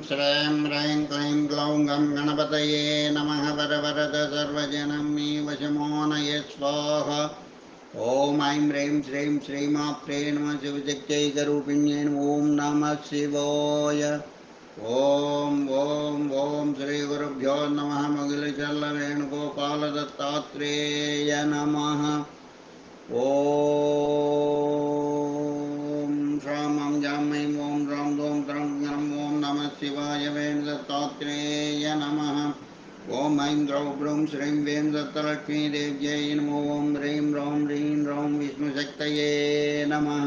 श्रीं ह्रीं क्लीं ग्लौं गं गणपतये नमः वरवरद सर्वजनं मे वशमो नये स्वाहा। ॐ ऐं ह्रीं श्रीं श्रीमात्रे नमः शिवशक्त्यैकरूपिण्यै ॐ नमः शिवाय। ॐ श्रीगुरुभ्यो नमः। मुगिलचल्लवेणुगोपालदत्तात्रेय नमः। ॐ श्रामं जामैं ॐ ह्रां दों त्रं गणं ॐ नमः शिवाय वेणुदत्तात्रेय नमः। ॐ ऐं द्रौं ब्रूं श्रीं वेणुदत्तलक्ष्मीदेव्यै नमो। ॐ ह्रीं ह्रौं ह्रीं ह्रौं विष्णुशक्तये नमः।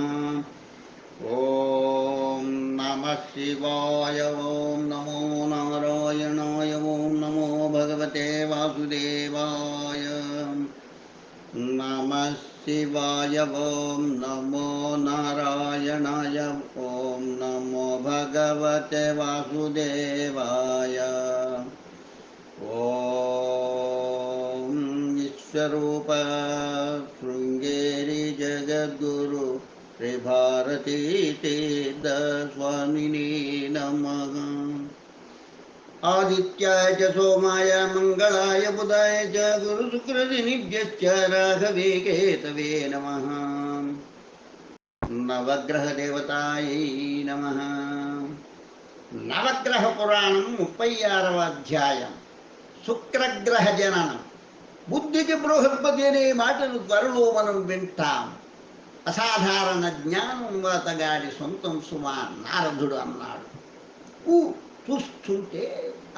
ॐ नमः शिवाय। ॐ नमो नारायणाय। ॐ नमो भगवते वासुदेवाय। नमः शिवाय। ॐ नमो नारायणाय। ॐ नमो भगवते वासुदेवाय। ॐ विश्वरूप शृंगेरी जगद्गुरु श्री भारती तीर्थ स्वामिने नमः। आदित्याय च सोमाय मंगलाय बुधाय च गुरुशुक्रशनिभ्यश्च राघवे केतवे नमः। नवग्रह देवतायै नमः। నవగ్రహ పురాణం 36వ అధ్యాయం శుక్రగ్రహ జననం. బుద్ధికి బృహస్పతి అనే మాటలు త్వరలో మనం వింటాం. అసాధారణ జ్ఞానం వాతగాడి సొంతం సుమా నారదుడు అన్నాడు. చూస్తుంటే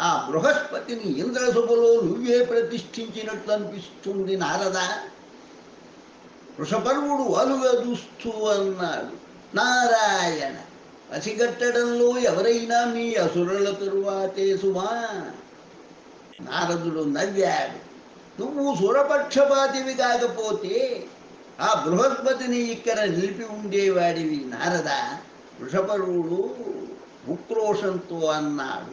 ఆ బృహస్పతిని ఇంద్రసభలో నువ్వే ప్రతిష్ఠించినట్లు అనిపిస్తుంది నారద. వృషపర్వుడు అలుగా చూస్తూ అన్నాడు, నారాయణ, పసిగట్టడంలో ఎవరైనా మీ అసురుల తరువాతే సుమా. నారదుడు నవ్వాడు. నువ్వు సురపక్షపాతివి కాకపోతే ఆ బృహస్పతిని ఇక్కడ నిలిపి ఉండేవాడివి నారద. వృషపర్వుడు ఉక్రోషంతో అన్నాడు,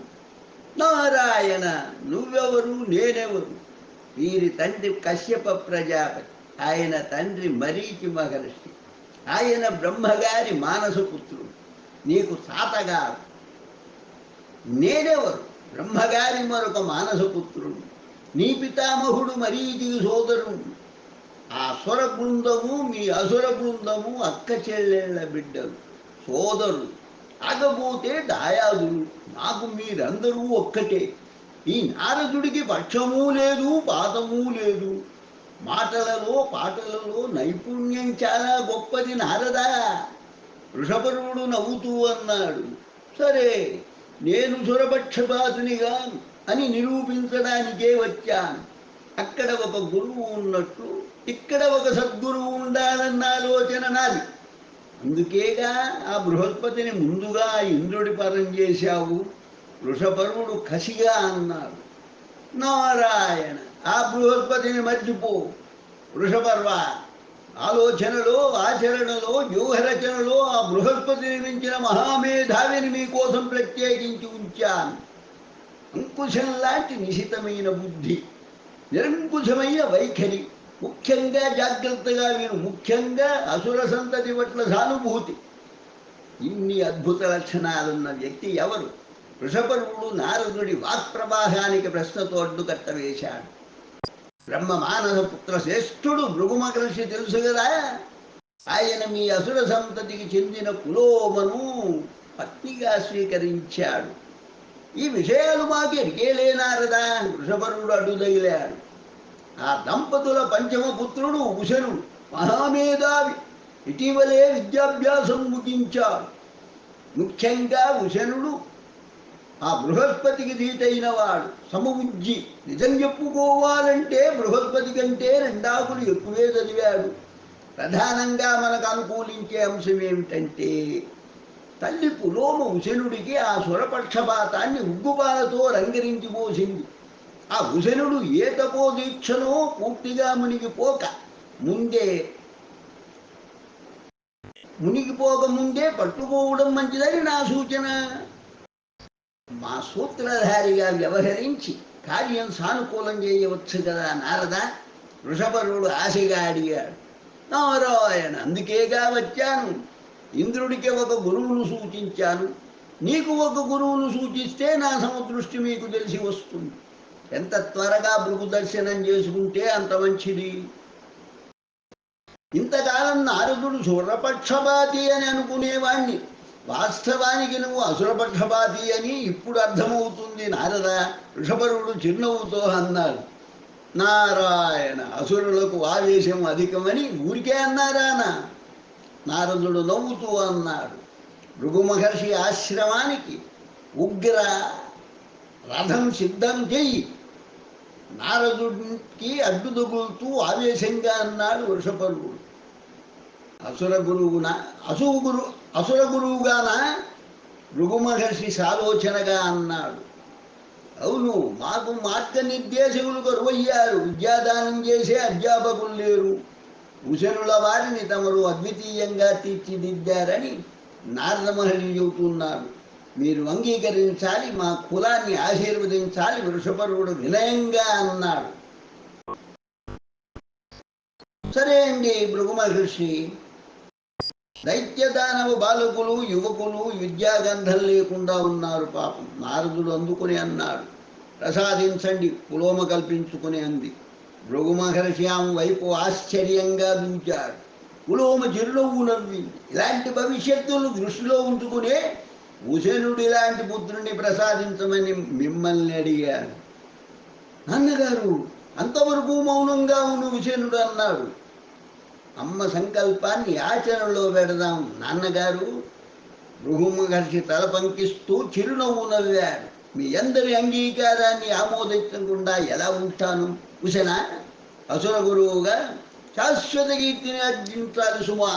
నారాయణ, నువ్వెవరు, నేనెవరు? వీరి తండ్రి కశ్యప ప్రజాపతి, ఆయన తండ్రి మరీచి మహర్షి, ఆయన బ్రహ్మగారి మానసపుత్రుడు, నీకు సాతగారు. నేనెవరు? బ్రహ్మగారి మరొక మానసపుత్రుడు, నీ పితామహుడు మరీచికి సోదరుడు. ఆ సుర బృందము మీ అసుర బృందము అక్క చెల్లెళ్ళ బిడ్డలు, సోదరులు. కాకపోతే దాయాదులు. నాకు మీరందరూ ఒక్కటే. ఈ నారదుడికి పక్షమూ లేదు, పాదమూ లేదు. మాటలలో పాటలలో నైపుణ్యం చాలా గొప్పది నారదా. వృషపర్వుడు నవ్వుతూ అన్నాడు, సరే, నేను సురపక్షపాతునిగా అని నిరూపించడానికే వచ్చాను. అక్కడ ఒక గురువు ఉన్నట్టు ఇక్కడ ఒక సద్గురువు ఉండాలన్న ఆలోచన నాది. అందుకేగా ఆ బృహస్పతిని ముందుగా ఇంద్రుడి పరం చేశావు. వృషపర్వుడు కసిగా అన్నాడు, నారాయణ, ఆ బృహస్పతిని మర్చిపో. వృషపర్వ, ఆలోచనలో ఆచరణలో వ్యూహరచనలో ఆ బృహస్పతిని మించిన మహామేధావిని మీకోసం ప్రత్యేకించి ఉంచాను. అంకుశం లాంటి నిశితమైన బుద్ధి, నిరంకుశమైన వైఖరి, ముఖ్యంగా జాగ్రత్తగా విను, ముఖ్యంగా అసుర సంతతి పట్ల సానుభూతి. ఇన్ని అద్భుత లక్షణాలున్న వ్యక్తి ఎవరు? వృషపర్వుడు నారదుడి వాక్ప్రవాహానికి ప్రశ్నతో అడ్డుకట్ట వేశాడు. బ్రహ్మ మానస పుత్ర శ్రేష్ఠుడు భృగు మహర్షి తెలుసు కదా. ఆయన మీ అసుర సంతతికి చెందిన పులోమను పత్నిగా స్వీకరించాడు. ఈ విషయాలు మాకు ఎరికేలేనారదా? వృషపర్వుడు అడ్డుదగిలాడు. ఆ దంపతుల పంచమ పుత్రుడు ఉశనుడు మహామేధావి, ఇటీవలే విద్యాభ్యాసం ముగించాడు. ముఖ్యంగా ఉశనుడు ఆ బృహస్పతికి ధీటైన వాడు, సమబుద్ధి. నిజం చెప్పుకోవాలంటే బృహస్పతి కంటే రెండాకులు ఎక్కువే చదివాడు. ప్రధానంగా మనకు అనుకూలించే అంశం ఏమిటంటే, తల్లి పులోమ ఉశనుడికి ఆ సురపక్షపాతాన్ని ఉగ్గుపాలతో రంగరించి పోసింది. ఆ ఉశనుడు ఏ తపో దీక్షనో పూర్తిగా మునిగిపోక ముందే పట్టుకోవడం మంచిదని నా సూచన. మా సూత్రధారిగా వ్యవహరించి కార్యం సానుకూలం చేయవచ్చు కదా నారద? వృషపర్వుడు ఆశగా అడిగాడు. నారాయణ, అందుకేగా వచ్చాను. ఇంద్రుడికి ఒక గురువును సూచించాను. నీకు ఒక గురువును సూచిస్తే నా సమదృష్టి మీకు తెలిసి వస్తుంది. ఎంత త్వరగా భృగు దర్శనం చేసుకుంటే అంత మంచిది. ఇంతకాలం నారదుడు సురపక్షపాతి అని అనుకునేవాణ్ణి. వాస్తవానికి నువ్వు అసురపక్షపాతి అని ఇప్పుడు అర్థమవుతుంది నారద. వృషపరుడు చిరునవ్వుతో అన్నాడు. నారాయణ, అసురులకు ఆవేశం అధికమని ఊరికే అన్నారానా? నారదుడు నవ్వుతూ అన్నాడు. భృగు మహర్షి ఆశ్రమానికి ఉగ్ర రథం సిద్ధం చెయ్యి. నారదుడికి అడ్డు తగులుతూ ఆవేశంగా అన్నాడు వృషపరుడు. అసుర గురువుగాన భృగు మహర్షి సాలోచనగా అన్నాడు. అవును, మాకు మార్గనిర్దేశకులు కరువయ్యారు. విద్యాదానం చేసే అధ్యాపకులు లేరు. ఉశనుల వారిని తమరు అద్వితీయంగా తీర్చిదిద్దారని నారద మహర్షి చెబుతున్నారు. మీరు అంగీకరించాలి, మా కులాన్ని ఆశీర్వదించాలి. వృషపరుడు వినయంగా అన్నాడు. సరే అండి భృగు మహర్షి. దైత్యదానవ బాలకులు యువకులు విద్యాగంధం లేకుండా ఉన్నారు పాపం. నారదుడు అందుకుని అన్నాడు. ప్రసాదించండి, పులోమ కల్పించుకుని అంది. భృగు మహర్షి ఆమె వైపు ఆశ్చర్యంగా చూచాడు. పులోమ చిరునవ్వు నవ్వింది. ఇలాంటి భవిష్యత్తును దృష్టిలో ఉంచుకునే ఉశనుడు ఇలాంటి పుత్రుని ప్రసాదించమని మిమ్మల్ని అడిగాడు. నాన్నగారు, అంతవరకు మౌనంగా ఉన్న ఉశనుడు అన్నాడు. అమ్మ సంకల్పాన్ని ఆచరణలో పెడదాం నాన్నగారు. భృగు మహర్షి తల పంకిస్తూ చిరునవ్వు నవ్వాడు. మీ అందరి అంగీకారాన్ని ఆమోదించకుండా ఎలా ఉంటాను? ఉశన, అసుర గురువుగా శాశ్వత కీర్తిని అర్జించాలి సుమా.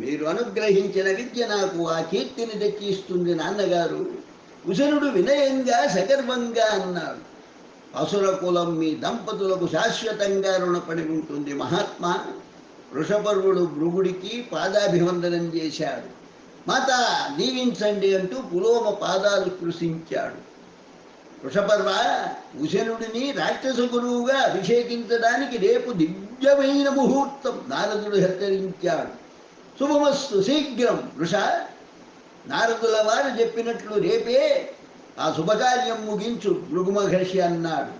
మీరు అనుగ్రహించిన విద్య నాకు ఆ కీర్తిని తెచ్చిస్తుంది నాన్నగారు. ఉశనుడు వినయంగా సగర్వంగా అన్నాడు. అసుర కులం మీ దంపతులకు శాశ్వతంగా రుణపడి ఉంటుంది మహాత్మా. వృషపర్వుడు భృగుడికి పాదాభివందనం చేశాడు. మాత దీవించండి అంటూ పులోమ పాదాలు స్పృశించాడు. వృషపర్వ, ఉశనుడిని రాక్షస గురువుగా అభిషేకించడానికి రేపు దివ్యమైన ముహూర్తం, నారదుడు హెచ్చరించాడు. శుభమస్తు, శీఘ్రం వృష. నారదుల వారు చెప్పినట్లు రేపే ఆ శుభకార్యం ముగించు భృగు మహర్షి అన్నాడు.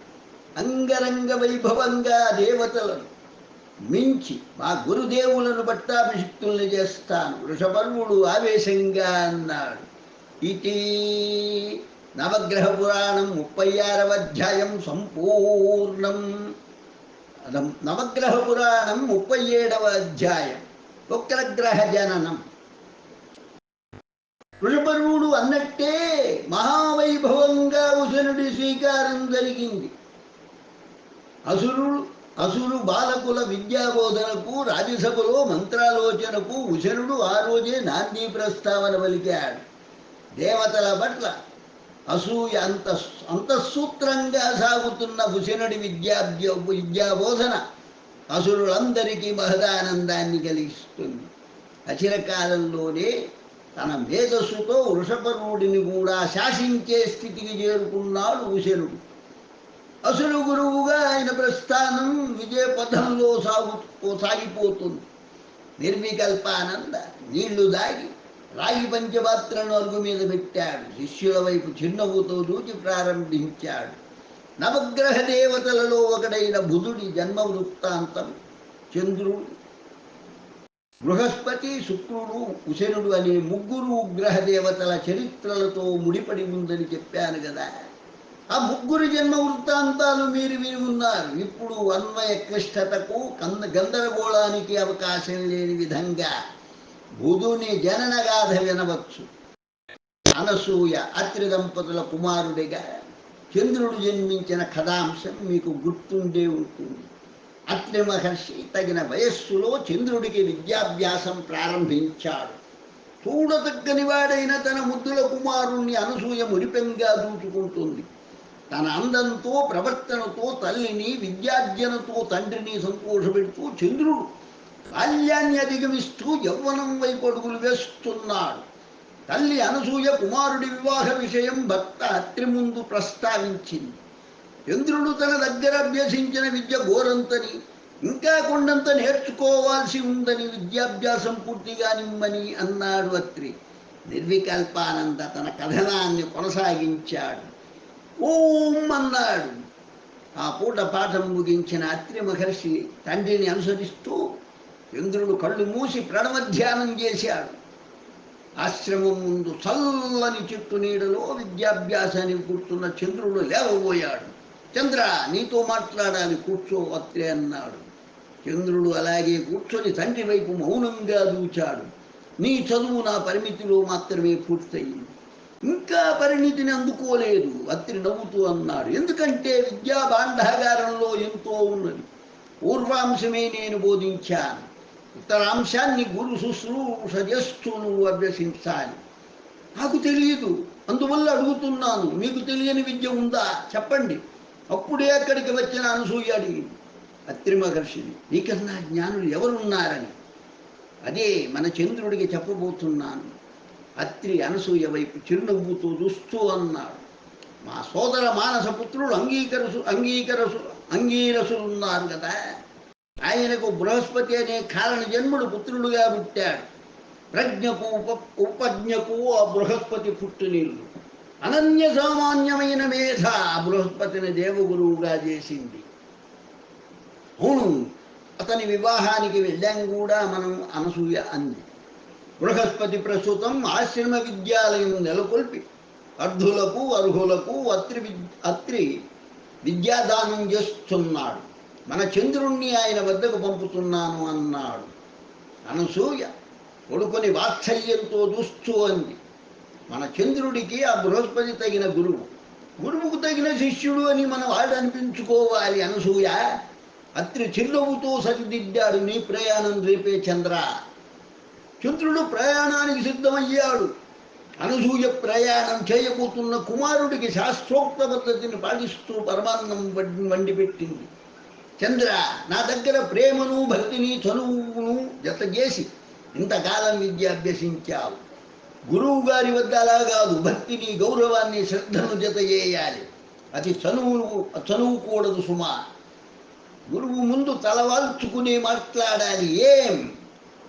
అంగరంగ వైభవంగా దేవతలను మించి మా గురుదేవులను పట్టాభిషిక్తుల్ని చేస్తాను. వృషపర్వుడు ఆవేశంగా అన్నాడు. ఇది నవగ్రహ పురాణం 36వ అధ్యాయం సంపూర్ణం. నవగ్రహ పురాణం 37వ అధ్యాయం వక్రగ్రహ జననం. వృషపర్వుడు అన్నట్టే మహావైభవంగా ఉశనుడి స్వీకారం జరిగింది. అసురు బాలకుల విద్యాబోధనకు రాజ్యసభలో మంత్రాలోచనకు ఉశనుడు ఆ రోజే నాంది ప్రస్తావన పలికాడు. దేవతల పట్ల అసూయ అంతఃసూత్రంగా సాగుతున్న ఉశనుడి విద్యాబోధన అసురులందరికీ మహదానందాన్ని కలిగిస్తుంది. అచిరకాలంలోనే తన మేధస్సుతో వృషపర్వుడిని కూడా శాసించే స్థితికి చేరుకున్నాడు ఉశనుడు. అసుర గురువుగా ఆయన ప్రస్థానం విజయపథంలో సాగిపోతుంది. నిర్వికల్పానంద నీళ్లు దాగి రాగి పంచపాత్రను అరుగు మీద పెట్టాడు. శిష్యుల వైపు చిరునవ్వుతో దూచి ప్రారంభించాడు. నవగ్రహ దేవతలలో ఒకడైన బుధుడి జన్మ వృత్తాంతం, చంద్రుడు, బృహస్పతి, శుక్రుడు, ఉశనుడు అనే ముగ్గురు గ్రహ దేవతల చరిత్రలతో ముడిపడి ఉందని చెప్పాను కదా. ఆ ముగ్గురు జన్మ వృత్తాంతాలు మీరు విని ఉన్నారు. ఇప్పుడు అన్వయ క్లిష్టతకు గందరగోళానికి అవకాశం లేని విధంగా బుధుని జననగాథ వినవచ్చు. అనసూయ అత్రి దంపతుల కుమారుడిగా చంద్రుడు జన్మించిన కథాంశం మీకు గుర్తుండే ఉంటుంది. అత్రి మహర్షి తగిన వయస్సులో చంద్రుడికి విద్యాభ్యాసం ప్రారంభించాడు. చూడదగ్గని వాడైన తన ముద్దుల కుమారుణ్ణి అనసూయ మురిపెంగా దూచుకుంటుంది. తన అందంతో ప్రవర్తనతో తల్లిని, విద్యార్జనతో తండ్రిని సంతోషపెడుతూ చంద్రుడు బాల్యాన్ని అధిగమిస్తూ యవ్వనం వైపు అడుగులు వేస్తున్నాడు. తల్లి అనసూయ కుమారుడి వివాహ విషయం భర్త అత్రి ముందు ప్రస్తావించింది. చంద్రుడు తన దగ్గర అభ్యసించిన విద్య గోరంతని, ఇంకా కొండంత నేర్చుకోవాల్సి ఉందని, విద్యాభ్యాసం పూర్తిగా నిమ్మని అన్నాడు అత్రి. నిర్వికల్పానంద తన కథనాన్ని కొనసాగించాడు. ఓం అన్నాడు. ఆ పూట పాఠం ముగించిన అత్రి మహర్షి తండ్రిని అనుసరిస్తూ చంద్రుడు కళ్ళు మూసి ప్రణవధ్యానం చేశాడు. ఆశ్రమం ముందు చల్లని చెట్టు నీడలో విద్యాభ్యాసానికి కూర్చున్న చంద్రుడు లేవబోయాడు. చంద్ర, నీతో మాట్లాడాలి, కూర్చో అత్రి అన్నాడు. చంద్రుడు అలాగే కూర్చొని తండ్రి వైపు మౌనంగా దూచాడు. నీ చదువు నా పరిమితిలో మాత్రమే పూర్తయింది, ఇంకా పరిణితిని అందుకోలేదు, అత్రి నవ్వుతూ అన్నాడు. ఎందుకంటే విద్యా భాండాగారంలో ఎంతో ఉన్నది. పూర్వాంశమే నేను బోధించాను, ఉత్తరాంశాన్ని గురు శుశ్రూష చేస్తూ నువ్వు అభ్యసించాలి. నాకు తెలియదు, అందువల్ల అడుగుతున్నాను. మీకు తెలియని విద్య ఉందా, చెప్పండి. అప్పుడే అక్కడికి వచ్చిన అనసూయ అడిగింది అత్రి మహర్షిని, నీకన్నా జ్ఞానులు ఎవరున్నారని. అదే మన చంద్రుడికి చెప్పబోతున్నాను. అత్రి అనసూయ వైపు చిరునవ్వుతూ చూస్తూ అన్నాడు. మా సోదర మానస పుత్రుడు అంగీరసులున్నారు కదా, ఆయనకు బృహస్పతి అనే కారణ జన్ముడు పుత్రుడుగా పుట్టాడు. ప్రజ్ఞకు ఉపజ్ఞకు ఆ బృహస్పతి పుట్టునీళ్ళు. అనన్య సామాన్యమైన మేధ బృహస్పతిని దేవగురువుగా చేసింది. అవును, అతని వివాహానికి వెళ్ళాం కూడా మనం, అనసూయ అంది. బృహస్పతి ప్రస్తుతం ఆశ్రమ విద్యాలయం నెలకొల్పి అర్ధులకు అర్హులకు అత్రి విద్యాదానం చేస్తున్నాడు. మన చంద్రుణ్ణి ఆయన వద్దకు పంపుతున్నాను అన్నాడు. అనసూయ కొడుకుని వాత్సల్యంతో చూస్తూ అంది. మన చంద్రుడికి ఆ బృహస్పతి తగిన గురువు, గురువుకు తగిన శిష్యుడు అని మనం వాడు అనిపించుకోవాలి. అనసూయ, అత్రి చిరునవ్వుతో సరిదిద్దాడు. నీ ప్రయాణం రేపే చంద్ర. చంద్రుడు ప్రయాణానికి సిద్ధమయ్యాడు. అనసూయ ప్రయాణం చేయబోతున్న కుమారుడికి శాస్త్రోక్త పద్ధతిని పాటిస్తూ పరమాన్నం వండిపెట్టింది. చంద్ర, నా దగ్గర ప్రేమను భక్తిని చనువును జతచేసి ఇంతకాలం విద్య అభ్యసించావు. గురువు గారి వద్ద అలా కాదు, భక్తిని గౌరవాన్ని శ్రద్ధను జత చేయాలి. అది చనువుకూడదు సుమా. గురువు ముందు తలవాల్చుకుని మాట్లాడాలి. ఏం?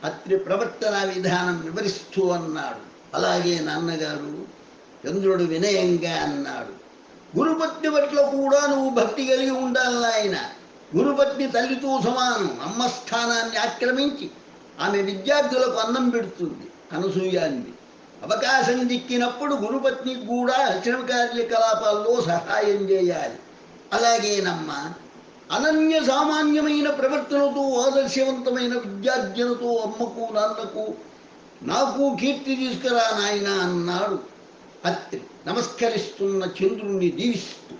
అత్రి ప్రవర్తన విధానం వివరిస్తూ అన్నాడు. అలాగే నాన్నగారు, చంద్రుడు వినయంగా అన్నాడు. గురుపత్ని పట్ల కూడా నువ్వు భక్తి కలిగి ఉండాలి నాయన. గురుపత్ని తల్లితో సమానం. అమ్మ స్థానాన్ని ఆక్రమించి ఆమె విద్యార్థులకు అన్నం పెడుతుంది. అనసూయ అంది. అవకాశం దిక్కినప్పుడు గురుపత్నికి కూడా ఆశ్రమ కార్యకలాపాల్లో సహాయం చేయాలి. అలాగేనమ్మా. అనన్య సామాన్యమైన ప్రవర్తనతో ఆదర్శవంతమైన విద్యార్జనతో అమ్మకు నాన్నకు నాకు కీర్తి తీసుకురా నాయన అన్నాడు అత్రి నమస్కరిస్తున్న చంద్రుణ్ణి దీవిస్తూ.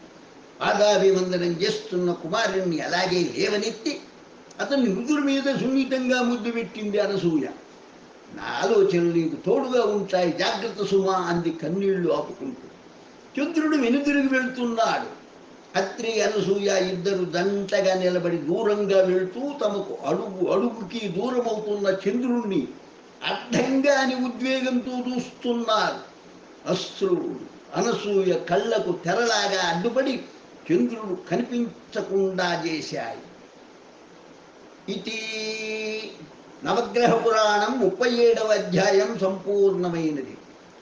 పాదాభివందనం చేస్తున్న కుమారుణ్ణి అలాగే లేవనెత్తి అతన్ని నుదురు మీద సున్నితంగా ముద్దు పెట్టింది అనసూయ. నా ఆలోచనలు నీకు తోడుగా ఉంటాయి, జాగ్రత్త సుమా అంది కన్నీళ్లు ఆపుకుంటూ. చంద్రుడు వెనుదిరిగి వెళ్తున్నాడు. అత్రి అనసూయ ఇద్దరు దంటగా నిలబడి దూరంగా వెళ్తూ తమకు అడుగు అడుగుకి దూరమవుతున్న చంద్రుణ్ణి అడ్డంగా అని ఉద్వేగంతో చూస్తున్నారు. అశ్రువులు అనసూయ కళ్ళకు తెరలాగా అడ్డుపడి చంద్రుడు కనిపించకుండా చేశాయి. ఇది నవగ్రహ పురాణం 37వ అధ్యాయం సంపూర్ణమైనది.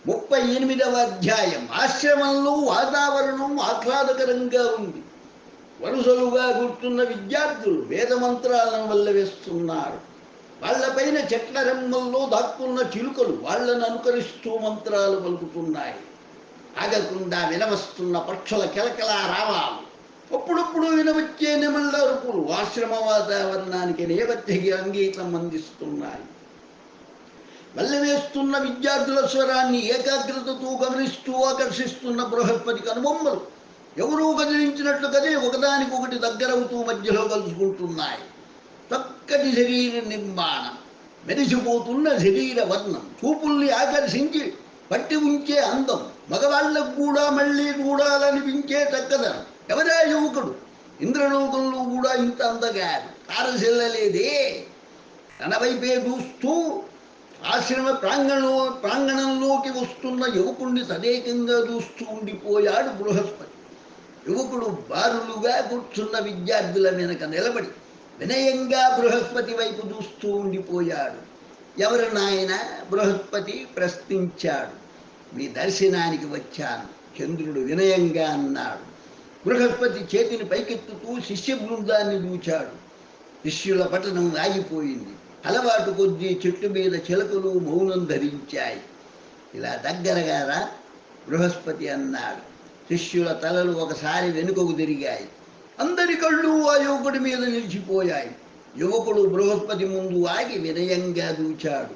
38వ అధ్యాయం. ఆశ్రమంలో వాతావరణం ఆహ్లాదకరంగా ఉంది. వరుసలుగా కూర్చున్న విద్యార్థులు వేదమంత్రాలను వల్ల వేస్తున్నారు. వాళ్లపైన చెట్ల రెమ్మల్లో దాక్కున్న చిలుకలు వాళ్లను అనుకరిస్తూ మంత్రాలు పలుకుతున్నాయి. ఆగకుండా వినవస్తున్న పక్షుల కిలకలా రావాలు, అప్పుడప్పుడు వినవచ్చే నెమళ్ళ అరుపులు ఆశ్రమ వాతావరణానికి నేపథ్య సంగీతం అందిస్తున్నాయి. వల్లవేస్తున్న విద్యార్థుల స్వరాన్ని ఏకాగ్రతతో గమనిస్తూ ఆకర్షిస్తున్న బృహస్పతి కనుబొమ్మలు ఎవరూ కదిలించినట్లు కదే ఒకదానికొకటి దగ్గరవుతూ మధ్యలో కలుసుకుంటున్నాయి. చక్కటి శరీర నిర్మాణం, మెరిసిపోతున్న శరీర వర్ణం, చూపుల్ని ఆకర్షించి పట్టి ఉంచే అందం, మగవాళ్ళకు కూడా మళ్ళీ చూడాలనిపించే చక్కదనం. ఎవరా యువకుడు? ఇంద్రలోకంలో కూడా ఇంత అందగాడు తారసిల్లలేదే. తన వైపే చూస్తూ ఆశ్రమ ప్రాంగణంలోకి వస్తున్న యువకుణ్ణి తదేకంగా చూస్తూ ఉండిపోయాడు బృహస్పతి. యువకుడు బారులుగా కూర్చున్న విద్యార్థుల వెనక నిలబడి వినయంగా బృహస్పతి వైపు చూస్తూ ఉండిపోయాడు. ఎవరు నాయన? బృహస్పతి ప్రశ్నించాడు. మీ దర్శనానికి వచ్చాను. చంద్రుడు వినయంగా అన్నాడు. బృహస్పతి చేతిని పైకెత్తుతూ శిష్య బృందాన్ని చూచాడు. శిష్యుల పఠనం ఆగిపోయింది. అలవాటు కొద్దీ చెట్టు మీద చిలకలు మౌనం ధరించాయి. ఇలా దగ్గరగా రా, బృహస్పతి అన్నాడు. శిష్యుల తలలు ఒకసారి వెనుకకు తిరిగాయి. అందరి కళ్ళు ఆ యువకుడి మీద నిలిచిపోయాయి. యువకుడు బృహస్పతి ముందు ఆగి వినయంగా దూచాడు.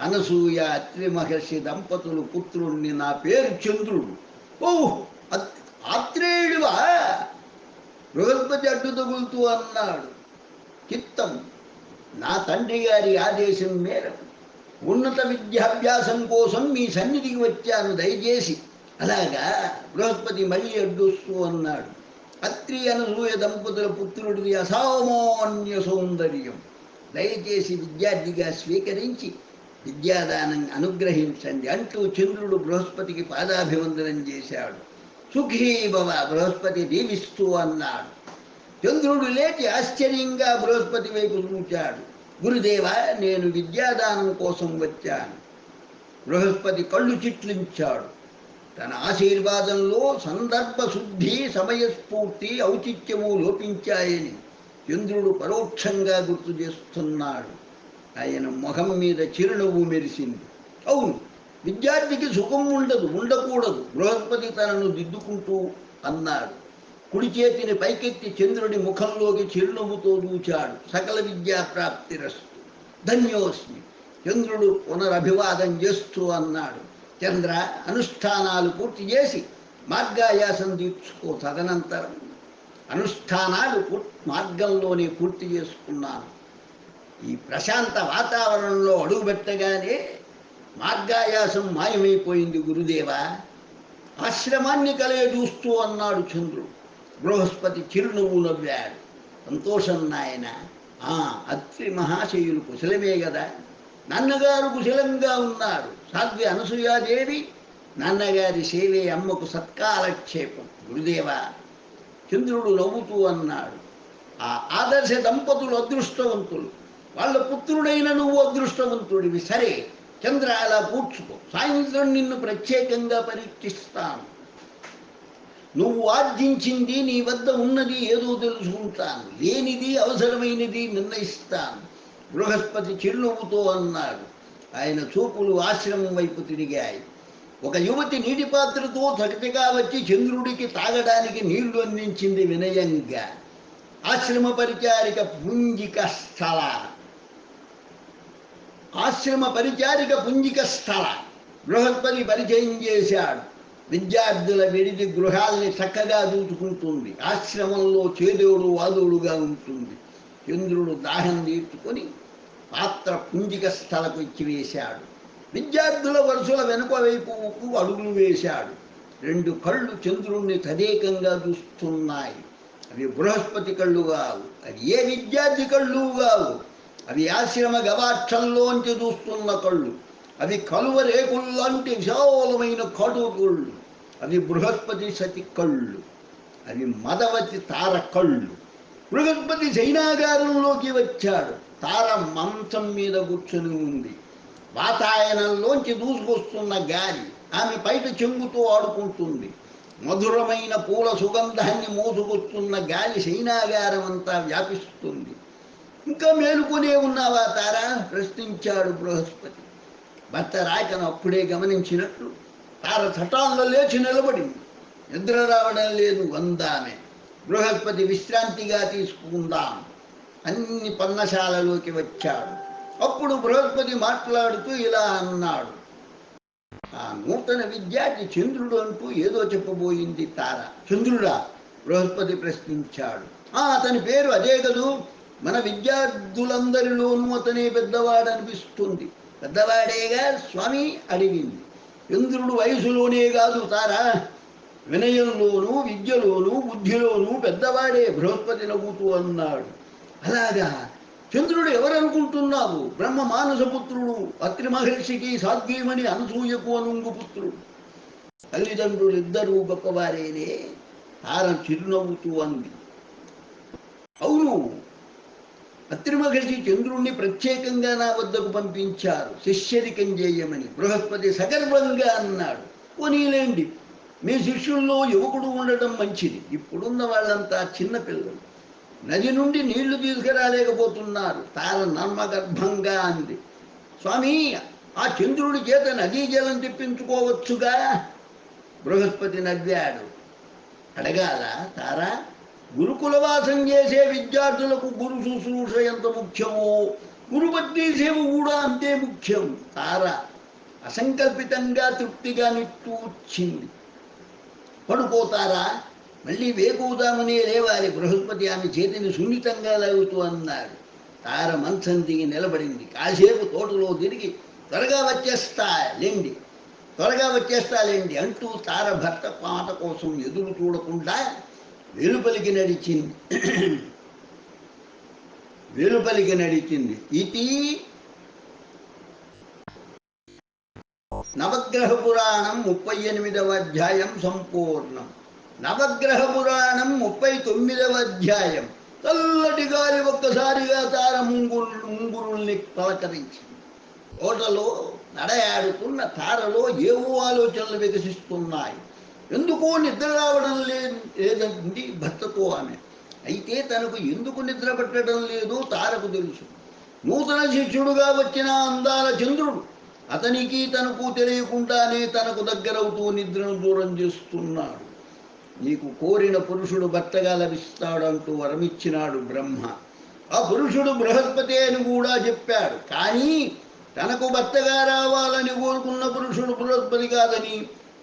అనసూయ అత్రి మహర్షి దంపతులు పుత్రుణ్ణి. నా పేరు చంద్రుడు. ఓహ్, ఆత్రేయుడివా? బృహస్పతి అడ్డు తగులుతూ అన్నాడు. చిత్తం. నా తండ్రి గారి ఆదేశం మేరకు ఉన్నత విద్యాభ్యాసం కోసం మీ సన్నిధికి వచ్చాను, దయచేసి. అలాగా? బృహస్పతి మళ్ళీ అడ్డొస్తూ అన్నాడు. అత్రి అనసూయ దంపతుల పుత్రుడిది అసామాన్య సౌందర్యం. దయచేసి విద్యార్థిగా స్వీకరించి విద్యాదానం అనుగ్రహించండి అంటూ చంద్రుడు బృహస్పతికి పాదాభివందనం చేశాడు. సుఖీ భవ, బృహస్పతి దీవిస్తూ అన్నాడు. చంద్రుడు లేచి ఆశ్చర్యంగా బృహస్పతి వైపు చూచాడు. గురుదేవ, నేను విద్యాదానం కోసం వచ్చాను. బృహస్పతి కళ్ళు చిట్లించాడు. తన ఆశీర్వాదంలో సందర్భ శుద్ధి, సమయస్ఫూర్తి, ఔచిత్యము లోపించాయని చంద్రుడు పరోక్షంగా గుర్తు చేస్తున్నాడు. ఆయన మొహం మీద చిరునవ్వు మెరిసింది. అవును, విద్యార్థికి సుఖం ఉండకూడదు. బృహస్పతి తనను దిద్దుకుంటూ అన్నాడు. కుడి చేతిని పైకెత్తి చంద్రుడి ముఖంలోకి చిరునవ్వుతో దూచాడు. సకల విద్యా ప్రాప్తిరస్తు. ధన్యోస్మి. చంద్రుడు పునరభివాదం చేస్తూ అన్నాడు. చంద్ర, అనుష్ఠానాలు పూర్తి చేసి మార్గాయాసం తీర్చుకో. తదనంతరం అనుష్ఠానాలు మార్గంలోనే పూర్తి చేసుకున్నాను. ఈ ప్రశాంత వాతావరణంలో అడుగుపెట్టగానే మార్గాయాసం మాయమైపోయింది గురుదేవ. ఆశ్రమాన్ని కలయ చూస్తూ అన్నాడు చంద్రుడు. బృహస్పతి చిరునవ్వు నవ్వాడు. సంతోషం నాయన. అత్రి మహాశయులు కుశలమే కదా? నాన్నగారు కుశలంగా ఉన్నారు. సాధ్వి అనసూయాదేవి నాన్నగారి సేవే అమ్మకు సత్కాలక్షేపం. గురుదేవ, చంద్రుడు నవ్వుతూ అన్నాడు. ఆ ఆదర్శ దంపతులు అదృష్టవంతులు. వాళ్ళ పుత్రుడైన నువ్వు అదృష్టవంతుడివి. సరే చంద్ర, అలా కూర్చుకో. సాయంత్రం నిన్ను ప్రత్యేకంగా పరీక్షిస్తాను. నువ్వు ఆర్జించింది, నీ వద్ద ఉన్నది ఏదో తెలుసుకుంటాను. లేనిది, అవసరమైనది నిర్ణయిస్తాను. బృహస్పతి చిరునవ్వుతో అన్నాడు. ఆయన చూపులు ఆశ్రమం వైపు తిరిగాయి. ఒక యువతి నీటి పాత్రతో చకచకా వచ్చి చంద్రుడికి తాగడానికి నీళ్లు అందించింది వినయంగా. ఆశ్రమ పరిచారిక పుంజిక స్థల బృహస్పతి పరిచయం చేశాడు. విద్యార్థుల విడిది గృహాల్ని చక్కగా చూసుకుంటుంది. ఆశ్రమంలో చేదోడు వాదోడుగా ఉంటుంది. చంద్రుడు దాహం తీర్చుకొని పాత్ర పుంజిక స్థలకు ఇచ్చివేశాడు. విద్యార్థుల వరుసల వెనుక వైపుకు అడుగులు వేశాడు. 2 కళ్ళు చంద్రుణ్ణి తదేకంగా చూస్తున్నాయి. అవి బృహస్పతి కళ్ళు కావు. అవి ఏ విద్యార్థి కళ్ళు కావు. అవి ఆశ్రమ గవాక్షంలోంచి చూస్తున్న కళ్ళు. అవి కలువ రేకుల్లాంటి విశాలమైన కడుగుళ్ళు. అవి బృహస్పతి సతి కళ్ళు. అవి మదవతి తార కళ్ళు. బృహస్పతి శయనాగారంలోకి వచ్చాడు. తార మంచం మీద కూర్చొని ఉంది. వాతాయనంలోంచి దూసుకొస్తున్న గాలి ఆమె బయట చెంగుతో ఆడుకుంటుంది. మధురమైన పూల సుగంధాన్ని మోసుకొస్తున్న గాలి శయనాగారం అంతా వ్యాపిస్తుంది. ఇంకా మేలుకొనే ఉన్నావా తారా? ప్రశ్నించాడు బృహస్పతి. భర్త రాకను అప్పుడే గమనించినట్లు తార చటాల్లో లేచి నిలబడింది. నిద్ర రావడం లేదు అందామె. బృహస్పతి విశ్రాంతిగా తీసుకుందాం అన్ని పన్నశాలలోకి వచ్చాడు. అప్పుడు బృహస్పతి మాట్లాడుతూ ఇలా అన్నాడు. ఆ నూతన విద్యార్థి చంద్రుడు అంటూ ఏదో చెప్పబోయింది తార. చంద్రుడా? బృహస్పతి ప్రశ్నించాడు. అతని పేరు అదే కదూ. మన విద్యార్థులందరిలోనూ అతనే పెద్దవాడనిపిస్తుంది. పెద్దవాడేగా స్వామి అడిగింది. చంద్రుడు వయసులోనే కాదు తారా, వినయంలోనూ విద్యలోనూ బుద్ధిలోనూ పెద్దవాడే. బృహస్పతి నవ్వుతూ అన్నాడు. అలాగా? చంద్రుడు ఎవరనుకుంటున్నావు? బ్రహ్మ మానసపుత్రుడు. అత్రి మహర్షికి సాధ్వీమణి అనసూయకు అనుంగు పుత్రుడు. తల్లిదండ్రులిద్దరూ గొప్పవారేనే. తార చిరునవ్వుతూ అంది. అవును, అత్రి మహర్షి చంద్రుణ్ణి ప్రత్యేకంగా నా వద్దకు పంపించారు శిష్యరికం చేయమని. బృహస్పతి సగర్వంగా అన్నాడు, పోనీలేండి, మీ శిష్యుల్లో యువకుడు ఉండటం మంచిది. ఇప్పుడున్న వాళ్ళంతా చిన్నపిల్లలు, నది నుండి నీళ్లు తీసుకురాలేకపోతున్నారు. తార నర్మగర్భంగా అంది. స్వామి, ఆ చంద్రుడి చేత నదీ జలం తెప్పించుకోవచ్చుగా. బృహస్పతి నవ్వాడు. అడగాల తారా? గురుకులవాసం చేసే విద్యార్థులకు గురు శుశ్రూష ఎంత ముఖ్యమో గురుపత్ని సేవ కూడా అంతే ముఖ్యం. తార అసంకల్పితంగా తృప్తిగా నిట్టూర్చింది. పడుకోతారా? మళ్ళీ వేకుదామనే లేవాలి. బృహస్పతి ఆమె చేతిని సున్నితంగా లాగుతూ అన్నాడు. తార మంచం దిగి నిలబడింది. కాసేపు తోటలో తిరిగి త్వరగా వచ్చేస్తాలేండి అంటూ తార భర్త మాట కోసం ఎదురు చూడకుండా వెలుపలికి నడిచింది. ఇది నవగ్రహ పురాణం 38వ అధ్యాయం సంపూర్ణం. నవగ్రహ పురాణం 39వ అధ్యాయం. చల్లటి గాలి ఒక్కసారిగా తార ముంగురుల్ని పలకరించింది. తోటలో నడయాడుతున్న తారలో ఏవో ఆలోచనలు వికసిస్తున్నాయి. ఎందుకో నిద్ర రావడం లేదండి భర్తతో ఆమె. అయితే తనకు ఎందుకు నిద్ర పట్టడం లేదో తారకు తెలుసు. నూతన శిష్యుడుగా వచ్చిన అందాల చంద్రుడు అతనికి తనకు తెలియకుండానే తనకు దగ్గరవుతూ నిద్రను దూరం చేస్తున్నాడు. నీకు కోరిన పురుషుడు భర్తగా లభిస్తాడంటూ వరమిచ్చినాడు బ్రహ్మ. ఆ పురుషుడు బృహస్పతి అని కూడా చెప్పాడు. కానీ తనకు భర్తగా రావాలని కోరుకున్న పురుషుడు బృహస్పతి కాదని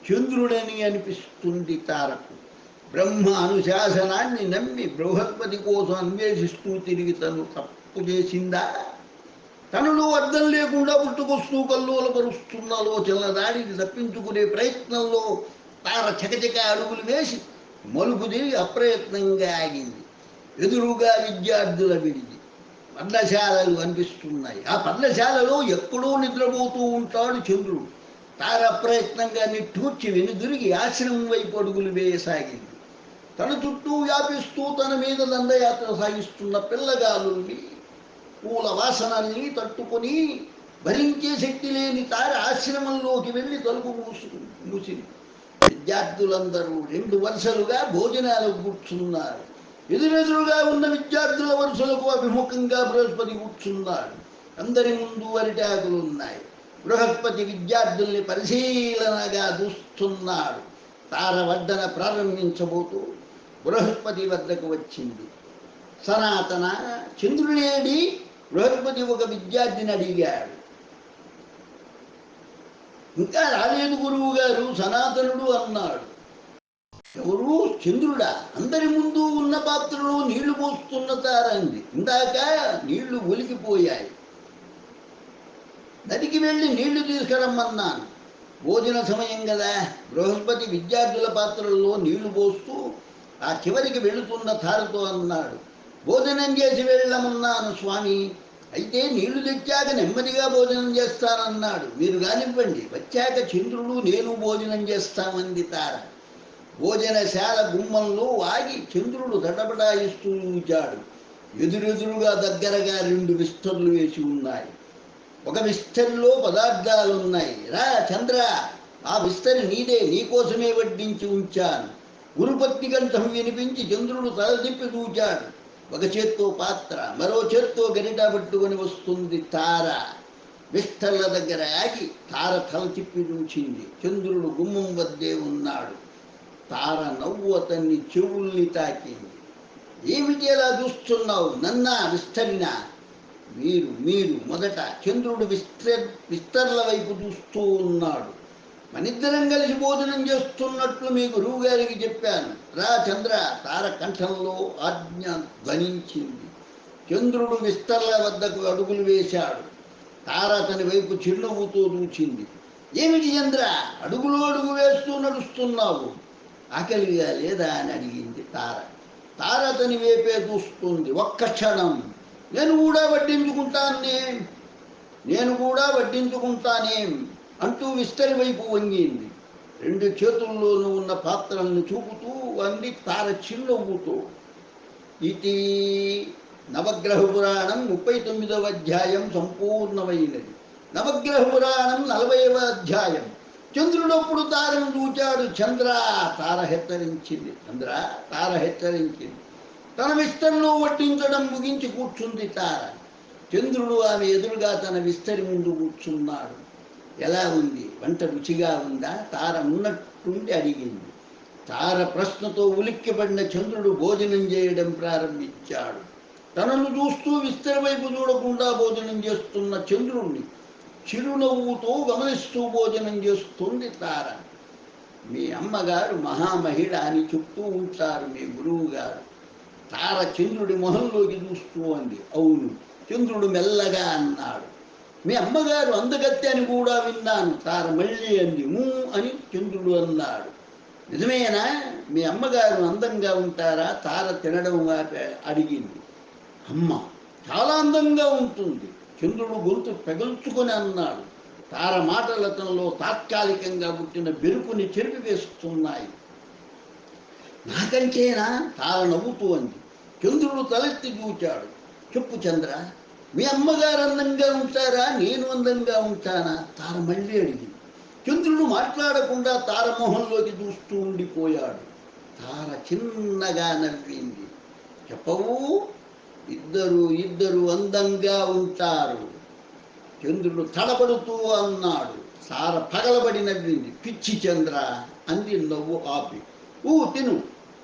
చంద్రుడని అనిపిస్తుంది తారకు. బ్రహ్మ అనుశాసనాన్ని నమ్మి బృహస్పతి కోసం అన్వేషిస్తూ తిరిగి తను తప్పు చేసిందా? తనలో అర్థం లేకుండా పుట్టుకొస్తూ కల్లోలపరుస్తున్న ఆలోచనల దాడిని తప్పించుకునే ప్రయత్నంలో తార చకచక అడుగులు వేసి మలుపు తిరిగి అప్రయత్నంగా ఆగింది. ఎదురుగా విద్యార్థుల విడిది పర్ణశాలలు అనిపిస్తున్నాయి. ఆ పర్ణశాలలో ఎక్కడో నిద్రపోతూ ఉంటాడు చంద్రుడు. తార అప్రయత్నంగా నిట్టూర్చి వెనుదిరిగి ఆశ్రమం వైపు అడుగులు వేయసాగింది. తన చుట్టూ వ్యాపిస్తూ తన మీద దండయాత్ర సాగిస్తున్న పిల్లగాలుల్ని, పూల వాసనల్ని తట్టుకొని భరించే శక్తి లేని తార ఆశ్రమంలోకి వెళ్ళి తలుపు మూసింది. విద్యార్థులందరూ 2 వరుసలుగా భోజనాలకు కూర్చున్నారు. ఎదురెదురుగా ఉన్న విద్యార్థుల వరుసలకు అభిముఖంగా బృహస్పతి కూర్చున్నాడు. అందరి ముందు అరిటాకులున్నాయి. బృహస్పతి విద్యార్థుల్ని పరిశీలనగా చూస్తున్నాడు. తార వడ్డన ప్రారంభించబోతూ బృహస్పతి వద్దకు వచ్చింది. సనాతన, చంద్రుడేడి? బృహస్పతి ఒక విద్యార్థిని అడిగాడు. ఇంకా రాలేదు గురువు గారు, సనాతనుడు అన్నాడు. ఎవరు? చంద్రుడా? అందరి ముందు ఉన్న పాత్రలో నీళ్లు పోస్తున్న తారంది. ఇందాక నీళ్లు ఒలికిపోయాయి, నదికి వెళ్ళి నీళ్లు తీసుకురమ్మన్నాను. భోజన సమయం కదా. బృహస్పతి విద్యార్థుల పాత్రల్లో నీళ్లు పోస్తూ ఆ చివరికి వెళుతున్న తారతో అన్నాడు. భోజనం చేసి వెళ్ళమన్నాను స్వామి. అయితే నీళ్లు తెచ్చాక నెమ్మదిగా భోజనం చేస్తానన్నాడు. మీరు కానివ్వండి, వచ్చాక చంద్రుడు నేను భోజనం చేస్తామంది తార. భోజనశాల గుమ్మంలో ఆగి చంద్రుడు దడబడాయిస్తూ ఉంచాడు. ఎదురెదురుగా దగ్గరగా 2 విస్తర్లు వేసి ఉన్నాయి. ఒక విస్తరిలో పదార్థాలున్నాయి. రా చంద్ర, ఆ విస్తరి నీదే, నీకోసమే వడ్డించి ఉంచాను. గురుపత్ని కంఠం వినిపించి చంద్రుడు తల తిప్పి చూచాడు. ఒక చేత్తో పాత్ర, మరో చేత్తో గరిట పట్టుకొని వస్తుంది తార. విస్తర్ల దగ్గర ఆగి తార తల తిప్పి చూచింది. చంద్రుడు గుమ్మం వద్దే ఉన్నాడు. తార నవ్వు అతన్ని చెవుల్ని తాకింది. ఏమిటి అలా చూస్తున్నావు? నన్నా విస్తరినా? మీరు మొదట. చంద్రుడు విస్తర్ల వైపు చూస్తూ ఉన్నాడు. మనిద్దరం కలిసి భోజనం చేస్తున్నట్లు మీ గురువు గారికి చెప్పాను. రా చంద్ర, తార కంఠంలో ఆజ్ఞ ధ్వనించింది. చంద్రుడు విస్తర్ల వద్దకు అడుగులు వేశాడు. తార అతని వైపు చిరునవ్వుతూ చూచింది. ఏమిటి చంద్ర, అడుగులు అడుగు వేస్తూ నడుస్తున్నావు? ఆకలిగా లేదా అని అడిగింది తార. తార అతని వైపే చూస్తుంది. ఒక్క క్షణం, నేను కూడా వడ్డించుకుంటానేం అంటూ విస్తరి వైపు వంగింది. 2 చేతుల్లోనూ ఉన్న పాత్రలను చూపుతూ అంది తార చిరునవ్వుతో. ఇది నవగ్రహ పురాణం 39వ అధ్యాయం సంపూర్ణమైనది. నవగ్రహ పురాణం 40వ అధ్యాయం. చంద్రుడప్పుడు తారను చూచాడు. చంద్ర, తార హెచ్చరించింది. చంద్ర, తార హెచ్చరించింది. తన విస్తరిలో వడ్డించడం ముగించి కూర్చుంది తార. చంద్రుడు ఆమె ఎదురుగా తన విస్తరి ముందు కూర్చున్నాడు. ఎలా ఉంది? వంట రుచిగా ఉందా? తార ఉన్నట్టుండి అడిగింది. తార ప్రశ్నతో ఉలిక్కిపడిన చంద్రుడు భోజనం చేయడం ప్రారంభించాడు. తనను చూస్తూ విస్తరి వైపు చూడకుండా భోజనం చేస్తున్న చంద్రుణ్ణి చిరునవ్వుతో గమనిస్తూ భోజనం చేస్తుంది తార. మీ అమ్మగారు మహామహిళ అని చెప్తూ ఉంటారు మీ గురువు గారు. తార చంద్రుడి మొహంలోకి చూస్తూ అంది. అవును, చంద్రుడు మెల్లగా అన్నాడు. మీ అమ్మగారు అందగత్తె అని కూడా విన్నాను. తార మళ్ళీ అంది. అని చంద్రుడు అన్నాడు. నిజమేనా? మీ అమ్మగారు అందంగా ఉంటారా? తార తినడం అడిగింది. అమ్మ చాలా అందంగా ఉంటుంది, చంద్రుడు గొంతు పెగల్చుకొని అన్నాడు. తార మాటలతనలో తాత్కాలికంగా పుట్టిన బెరుకుని చెరిపివేస్తున్నాయి. నాకంటేనా? తార నవ్వుతూ అంది. చంద్రుడు తలెత్తి చూచాడు. చెప్పు చంద్ర, మీ అమ్మగారు అందంగా ఉంటారా? నేను అందంగా ఉంటానా? తార మళ్ళీ అడిగింది. చంద్రుడు మాట్లాడకుండా తార మొహంలోకి చూస్తూ ఉండిపోయాడు. తార చిన్నగా నవ్వింది. చెప్పవు? ఇద్దరు అందంగా ఉంటారు. చంద్రుడు తడబడుతూ అన్నాడు. తార పగలబడి నవ్వింది. పిచ్చి చంద్ర అంది నవ్వు ఆపి. తిను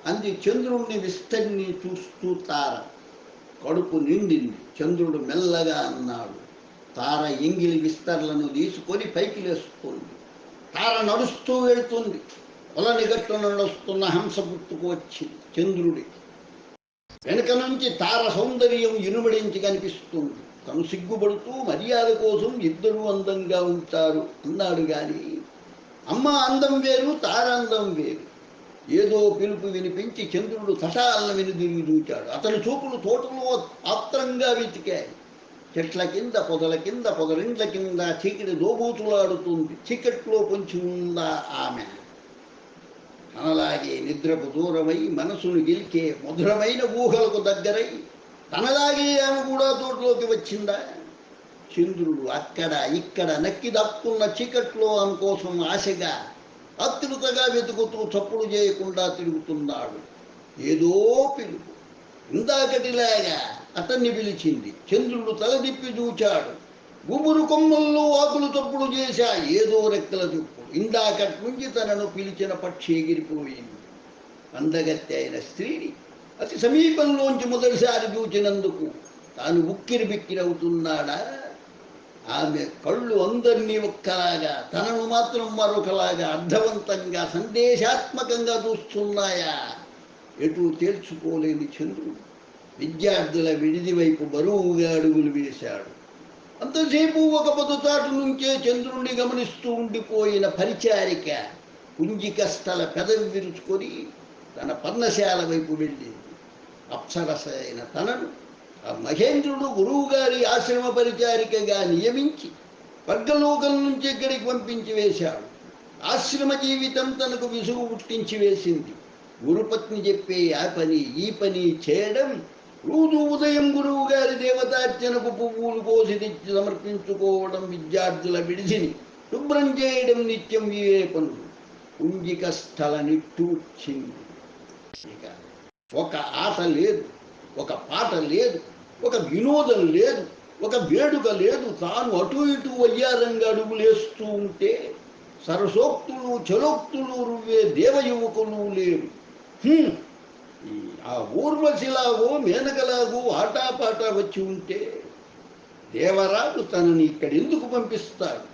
అంది చంద్రుణ్ణి విస్తరిని చూస్తూ తార. కడుపు నిండింది. చంద్రుడు మెల్లగా అన్నాడు. తార ఎంగిలి విస్తర్లను తీసుకొని పైకి లేస్తుంది. తార నడుస్తూ వెళ్తుంది. పొలని గట్టున నడుస్తున్న హంస గుర్తుకు వచ్చింది చంద్రుడి. వెనుక నుంచి తార సౌందర్యం ఇనుమడించి కనిపిస్తుంది. తను సిగ్గుపడుతూ మర్యాద కోసం ఇద్దరూ అందంగా ఉంటారు అన్నాడు గాని అమ్మ అందం వేరు, తార అందం వేరు. ఏదో పిలుపు వినిపించి చంద్రుడు తటాలన వెనుదిరిగి చూచాడు. అతని చూపులు తోటలో ఆత్రంగా వెతికాయి. చెట్ల కింద, పొదల కింద, పొదరిండ్ల కింద చీకటి దోబూతులాడుతుంది. చీకట్లో పొంచి ఉందా ఆమె. తనలాగే నిద్రకు దూరమై మనసును గెలికే మధురమైన ఊహలకు దగ్గరై తనలాగే ఆమె కూడా తోటలోకి వచ్చిందా? చంద్రుడు అక్కడ ఇక్కడ నక్కి దక్కున్న చీకట్లో ఆమె కోసం ఆశగా అతృతగా వెతుకుతూ చప్పుడు చేయకుండా తిరుగుతున్నాడు. ఏదో పిలుపు ఇందాకటిలాగా అతన్ని పిలిచింది. చంద్రుడు తలదిప్పి చూచాడు. గుబురు కొమ్మల్లో ఆకులు తప్పుడు చేశా ఏదో రెక్కల తిప్పుడు. ఇందాకటి నుంచి తనను పిలిచిన పక్షి ఎగిరిపోయింది. అందగత్తె అయిన స్త్రీని అతి సమీపంలోంచి మొదటిసారి చూచినందుకు తాను ఉక్కిరి బిక్కిరవుతున్నాడా? ఆమె కళ్ళు అందరినీ ఒక్కలాగా, తనను మాత్రం మరొకలాగా అర్థవంతంగా సందేశాత్మకంగా చూస్తున్నాయా? ఎటు తేల్చుకోలేని చంద్రుడు విద్యార్థుల విడిది వైపు బరువుగా అడుగులు వేశాడు. అంతసేపు ఒక పొదచాటు నుంచే చంద్రుణ్ణి గమనిస్తూ ఉండిపోయిన పరిచారిక పుంజికస్థల పెదవి విరుచుకొని తన పర్ణశాల వైపు వెళ్ళింది. అప్సరస అయిన తనను ఆ మహేంద్రుడు గురువుగారి ఆశ్రమ పరిచారికగా నియమించి వర్గలోకం నుంచి ఇక్కడికి పంపించి వేశాడు. ఆశ్రమ జీవితం తనకు విసుగు పుట్టించి వేసింది. గురుపత్ని చెప్పే ఆ పని ఈ పని చేయడం, రోజు ఉదయం గురువు గారి దేవతార్చనకు పువ్వులు కోసి తెచ్చి సమర్పించుకోవడం, విద్యార్థుల విడిచిని శుభ్రం చేయడం నిత్యం ఇవే పనులు. పుంజిక స్థల నిట్టూర్చింది. ఇక ఒక ఆట లేదు, ఒక పాట లేదు, ఒక వినోదం లేదు, ఒక వేడుక లేదు. తాను అటు ఇటు వయ్యారంగా అడుగులేస్తూ ఉంటే సరసోక్తులు చలోక్తులు రువ్వే దేవయువకులు లేరు. ఆ ఊర్వశిలాగో మేనకలాగో ఆటాపాటా వచ్చి ఉంటే దేవరాజు తనని ఇక్కడెందుకు పంపిస్తాడు?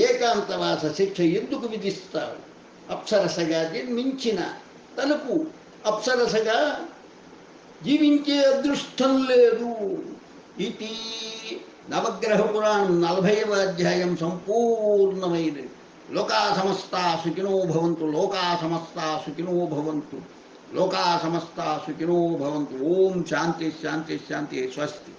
ఏకాంతవాస శిక్ష ఎందుకు విధిస్తాడు? అప్సరసగా జన్మించిన తనకు అప్సరసగా జీవించే అదృష్టం లేదు. ఇది నవగ్రహ పురాణం 40వ అధ్యాయం సంపూర్ణమైనది. లోకా సమస్తా సుఖినో భవంతు, లోకా సమస్తా సుఖినో భవంతు, లోకా సమస్తా సుఖినో భవంతు. ఓం శాంతి శాంతి శాంతి. స్వస్తి.